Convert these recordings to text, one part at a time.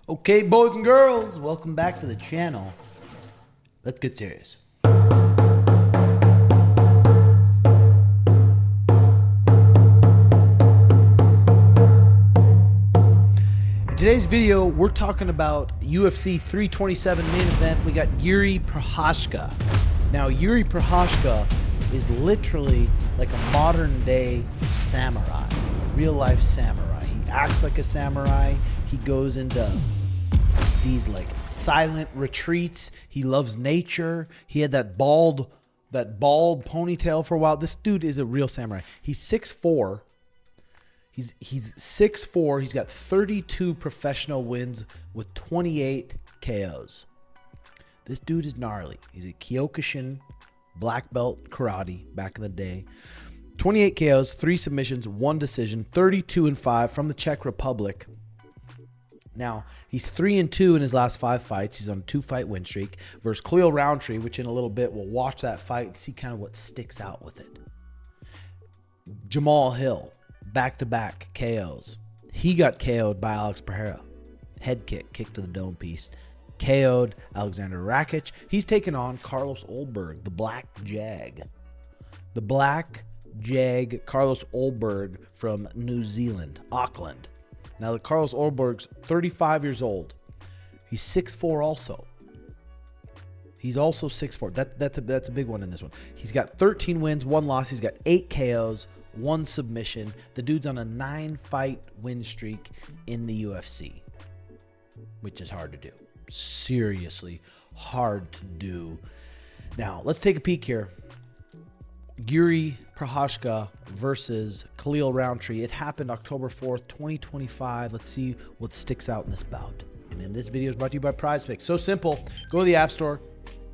Okay, boys and girls, welcome back to the channel. Let's get serious. In today's video, we're talking about UFC 327 main event. We got Jiri Prochazka. Now, Jiri Prochazka is literally like a modern day samurai, a real life samurai. He acts like a samurai. He goes into these like silent retreats. He loves nature. He had that bald ponytail for a while. This dude is a real samurai. He's 6'4". He's 6'4". He's got 32 professional wins with 28 KOs. This dude is gnarly. He's a Kyokushin black belt karate back in the day. 28 KOs, 3 submissions, 1 decision, 32-5 from the Czech Republic. Now, he's 3-2 in his last 5 fights. He's on a 2-fight win streak versus Khalil Rountree, which in a little bit we'll watch that fight and see kind of what sticks out with it. Jamal Hill, back-to-back KOs. He got KO'd by Alex Pereira. Head kick to the dome piece. KO'd Alexander Rakic. He's taken on Carlos Ulberg, the Black Jag. The Black Jag, Carlos Ulberg from New Zealand, Auckland. Now, Carlos Ulberg's 35 years old. He's 6'4" also. He's also 6'4". That's a big one in this one. He's got 13 wins, 1 loss. He's got 8 KOs, 1 submission. The dude's on a 9-fight win streak in the UFC, which is hard to do. Seriously hard to do. Now, let's take a peek here. Jiri Prochazka versus Khalil Rountree. It happened October 4th, 2025. Let's see what sticks out in this bout. And then this video is brought to you by PrizePicks. So simple. Go to the App Store,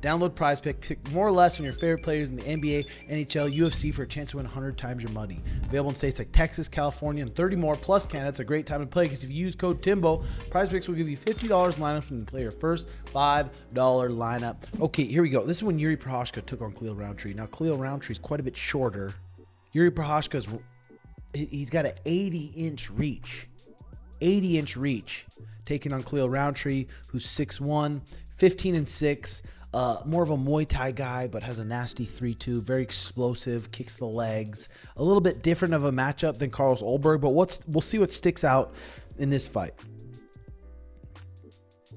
download PrizePicks, pick more or less on your favorite players in the NBA, NHL, UFC for a chance to win 100 times your money. Available in states like Texas, California, and 30 more, plus Canada. It's a great time to play because if you use code TIMBO, PrizePicks will give you $50 lineups when you play your first $5 lineup. Okay, here we go. This is when Jiri Prochazka took on Khalil Rountree. Now, Khalil Rountree is quite a bit shorter. Jiri Prochazka's, he's got an 80-inch reach. 80-inch reach. Taking on Khalil Rountree, who's 6'1", 15-6. More of a Muay Thai guy, but has a nasty 3-2. Very explosive, kicks the legs. A little bit different of a matchup than Carlos Ulberg, but we'll see what sticks out in this fight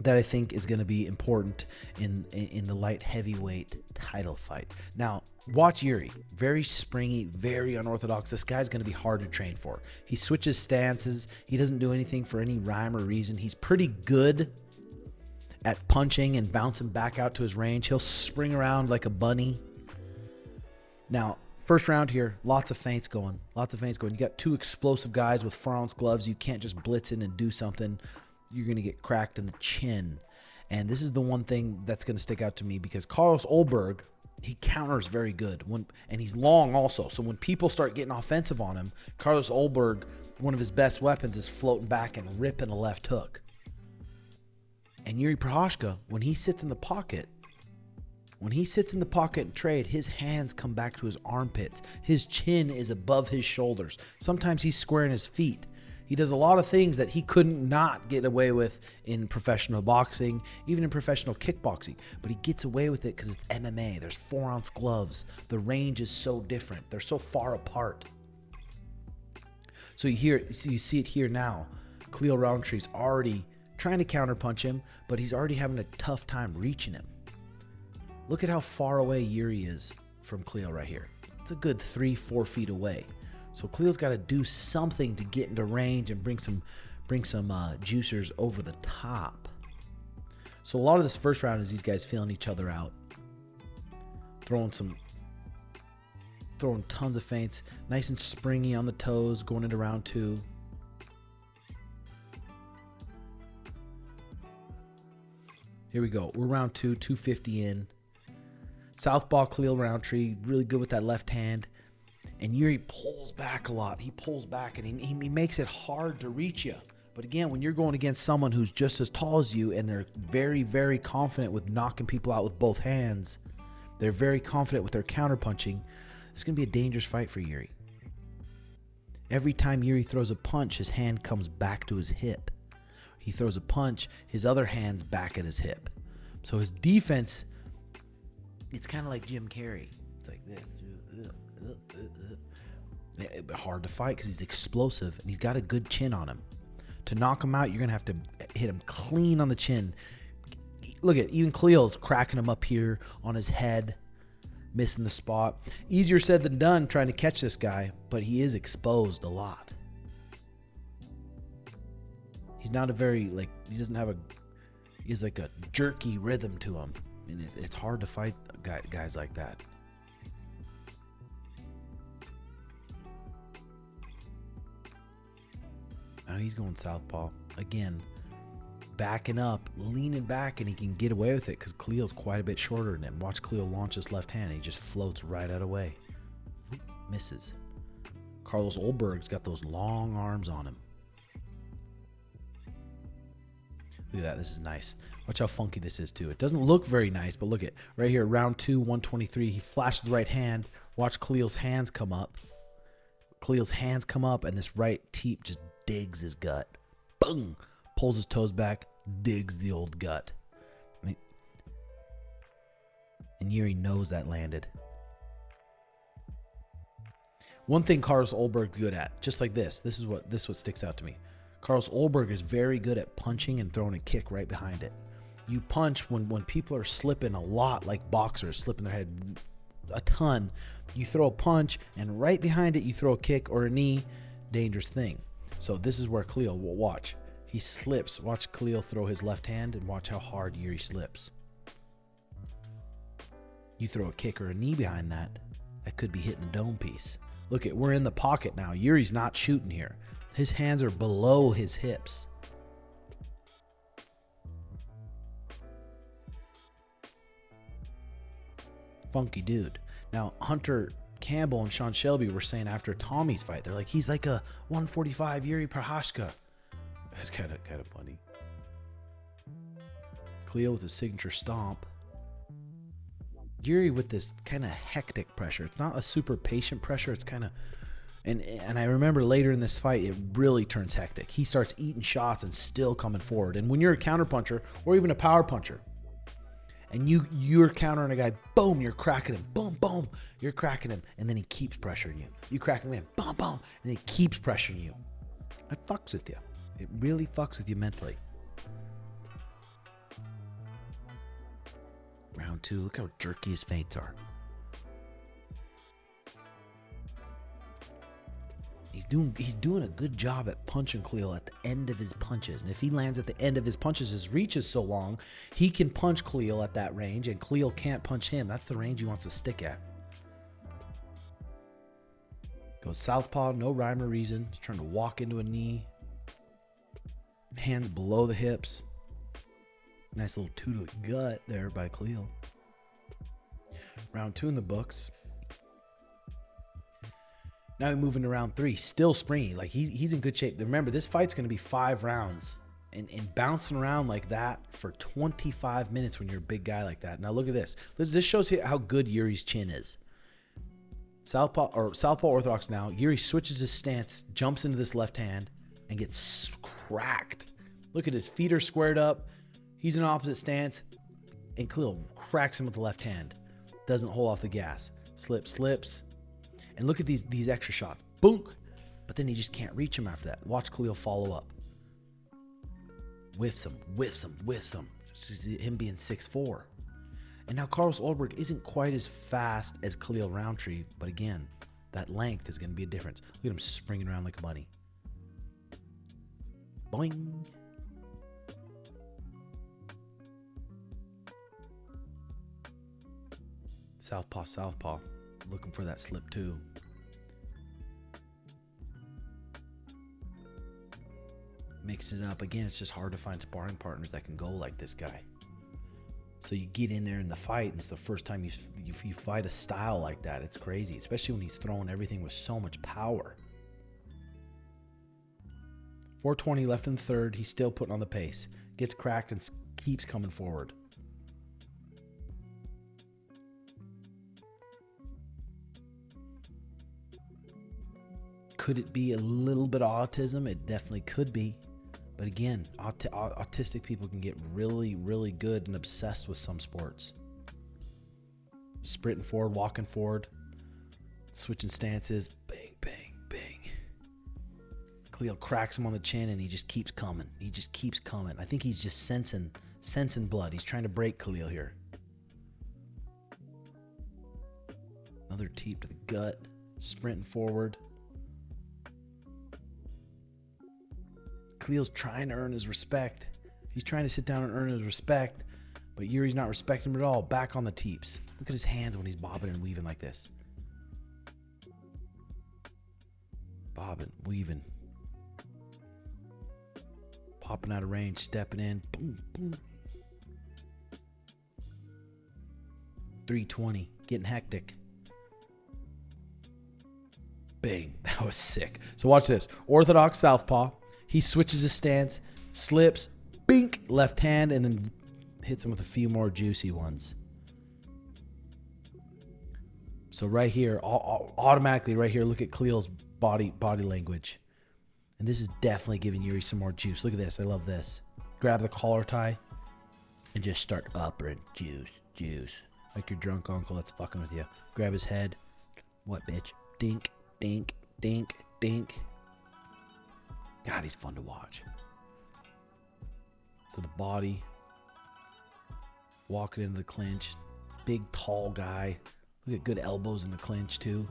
that I think is going to be important in the light heavyweight title fight. Now, watch Jiri. Very springy, very unorthodox. This guy's going to be hard to train for. He switches stances. He doesn't do anything for any rhyme or reason. He's pretty good at punching and bouncing back out to his range. He'll spring around like a bunny. Now, first round here, lots of feints going. You got 2 explosive guys with 4-ounce gloves. You can't just blitz in and do something. You're going to get cracked in the chin. And this is the one thing that's going to stick out to me because Carlos Ulberg, he counters very good. And he's long also. So when people start getting offensive on him, Carlos Ulberg, one of his best weapons is floating back and ripping a left hook. And Jiri Prochazka, when he sits in the pocket and trade, his hands come back to his armpits. His chin is above his shoulders. Sometimes he's squaring his feet. He does a lot of things that he couldn't not get away with in professional boxing, even in professional kickboxing. But he gets away with it because it's MMA. There's 4-ounce gloves. The range is so different. They're so far apart. So you see it here now. Khalil Rountree's already trying to counterpunch him, but he's already having a tough time reaching him. Look at how far away Jiri is from Khalil right here. It's a good 3-4 feet away. So Khalil's got to do something to get into range and bring some juicers over the top. So a lot of this first round is these guys feeling each other out, throwing tons of feints, nice and springy on the toes, going into round 2. Here we go. We're round 2, 250 in. Southpaw Khalil Rountree, really good with that left hand. And Jiri pulls back a lot. He pulls back and he makes it hard to reach you. But again, when you're going against someone who's just as tall as you and they're very, very confident with knocking people out with both hands, they're very confident with their counterpunching, it's going to be a dangerous fight for Jiri. Every time Jiri throws a punch, his hand comes back to his hip. he throws a punch, his other hand's back at his hip. So his defense, it's kind of like Jim Carrey. It's like this. Hard to fight because he's explosive and he's got a good chin on him. To knock him out, you're going to have to hit him clean on the chin. Look at, even Khalil's cracking him up here on his head, missing the spot. Easier said than done trying to catch this guy, but he is exposed a lot. He's not a very, like, he doesn't have a, he's like a jerky rhythm to him. And it's hard to fight guys like that. Now he's going southpaw. Again, backing up, leaning back, and he can get away with it because Khalil's quite a bit shorter than him. Watch Khalil launch his left hand. He just floats right out of the way. Misses. Carlos Ulberg's got those long arms on him. Look at that. This is nice. Watch how funky this is, too. It doesn't look very nice, but look at right here, round 2, 123. He flashes the right hand. Watch Khalil's hands come up. Khalil's hands come up, and this right teep just digs his gut. Boom! Pulls his toes back, digs the old gut. And Jiří knows that landed. One thing Carlos Ulberg good at, just like this is what sticks out to me. Carlos Ulberg is very good at punching and throwing a kick right behind it. You punch when people are slipping a lot, like boxers slipping their head a ton. You throw a punch, and right behind it you throw a kick or a knee. Dangerous thing. So this is where Khalil will watch. He slips. Watch Khalil throw his left hand and watch how hard Jiří slips. You throw a kick or a knee behind that, that could be hitting the dome piece. Look at, we're in the pocket now. Jiří's not shooting here. His hands are below his hips. Funky dude. Now, Hunter Campbell and Sean Shelby were saying after Tommy's fight, they're like, he's like a 145 Jiri Prochazka. It's kind of funny. Khalil with his signature stomp. Jiří with this kind of hectic pressure. It's not a super patient pressure. It's kind of, and I remember later in this fight, it really turns hectic. He starts eating shots and still coming forward. And when you're a counter puncher or even a power puncher, and you're countering a guy, boom, you're cracking him, boom, boom, you're cracking him, and then he keeps pressuring you. You crack him in, boom, boom, and he keeps pressuring you. It fucks with you. It really fucks with you mentally. Round 2, look how jerky his feints are. He's doing a good job at punching Khalil at the end of his punches. And if he lands at the end of his punches, his reach is so long, he can punch Khalil at that range, and Khalil can't punch him. That's the range he wants to stick at. Goes southpaw, no rhyme or reason. He's trying to walk into a knee. Hands below the hips. Nice little toot of the gut there by Khalil. Round 2 in the books. Now we move into round 3, still springy. Like he's in good shape. Remember, this fight's going to be 5 rounds. And bouncing around like that for 25 minutes when you're a big guy like that. Now look at this. This shows you how good Jiří's chin is. Southpaw orthodox now. Jiří switches his stance, jumps into this left hand, and gets cracked. Look at his feet are squared up. He's in opposite stance. And Khalil cracks him with the left hand. Doesn't hold off the gas. Slips. And look at these extra shots. Boom. But then he just can't reach him after that. Watch Khalil follow up. Whiffs him. This is him being 6'4". And now Carlos Ulberg isn't quite as fast as Khalil Rountree. But again, that length is going to be a difference. Look at him springing around like a bunny. Boing. Southpaw. Looking for that slip too. Mix it up. Again, it's just hard to find sparring partners that can go like this guy. So you get in there in the fight, and it's the first time you fight a style like that. It's crazy, especially when he's throwing everything with so much power. 4:20 left in the third. He's still putting on the pace. Gets cracked and keeps coming forward. Could it be a little bit of autism? It definitely could be. But again, autistic people can get really, really good and obsessed with some sports. Sprinting forward, walking forward, switching stances, bang, bang, bang. Khalil cracks him on the chin and he just keeps coming. He just keeps coming. I think he's just sensing blood. He's trying to break Khalil here. Another teep to the gut, sprinting forward. Khalil's trying to earn his respect. He's trying to sit down and earn his respect, but Jiri's not respecting him at all. Back on the teeps. Look at his hands when he's bobbing and weaving like this. Bobbing, weaving. Popping out of range, stepping in. Boom, boom. 320, getting hectic. Bang, that was sick. So watch this. Orthodox southpaw. He switches his stance, slips, bink, left hand, and then hits him with a few more juicy ones. So right here, automatically right here, look at Khalil's body language. And this is definitely giving Jiri some more juice. Look at this. I love this. Grab the collar tie and just start uppering. Juice. Like your drunk uncle that's fucking with you. Grab his head. What, bitch? Dink, dink, dink, dink. God, he's fun to watch. To the body. Walking into the clinch. Big, tall guy. Look at good elbows in the clinch, too.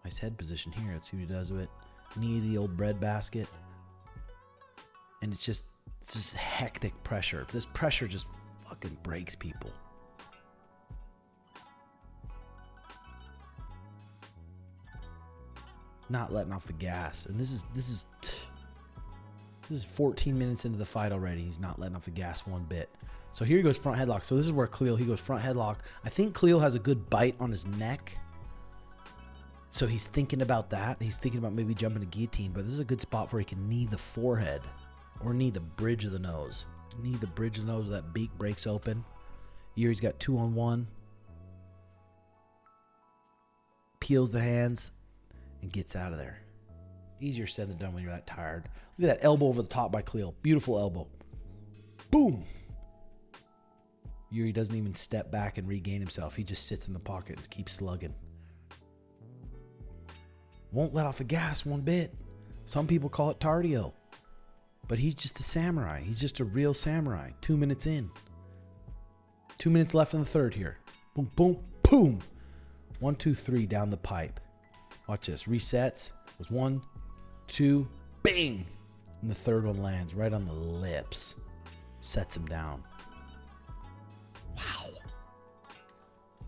Nice head position here. Let's see what he does with it. Knee to the old bread basket. And it's just hectic pressure. This pressure just fucking breaks people. Not letting off the gas. And this is 14 minutes into the fight already. He's not letting off the gas one bit. So here he goes front headlock. So this is where Khalil, he goes front headlock. I think Khalil has a good bite on his neck. So he's thinking about that. He's thinking about maybe jumping to guillotine. But this is a good spot where he can knee the forehead. Or knee the bridge of the nose. Knee the bridge of the nose where that beak breaks open. Jiri's got 2-on-1. Peels the hands. And gets out of there. Easier said than done when you're that tired. Look at that elbow over the top by Khalil. Beautiful elbow. Boom. Jiri doesn't even step back and regain himself. He just sits in the pocket and keeps slugging. Won't let off the gas one bit. Some people call it tardio. But he's just a samurai. He's just a real samurai. 2 minutes in. 2 minutes left in the third here. Boom, boom, boom. 1, 2, 3 down the pipe. Watch this. Resets. Goes 1, 2, bing. And the third one lands right on the lips. Sets him down. Wow.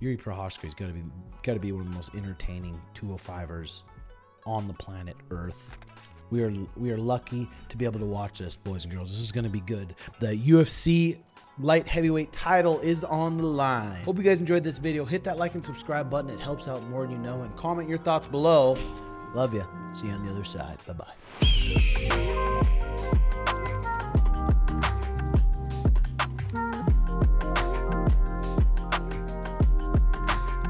Jiri Prochazka has got to be one of the most entertaining 205ers on the planet Earth. We are lucky to be able to watch this, boys and girls. This is going to be good. The UFC light heavyweight title is on the line. Hope you guys enjoyed this video. Hit that like and subscribe button. It helps out more than you know. And comment your thoughts below. Love you. See you on the other side. Bye-bye.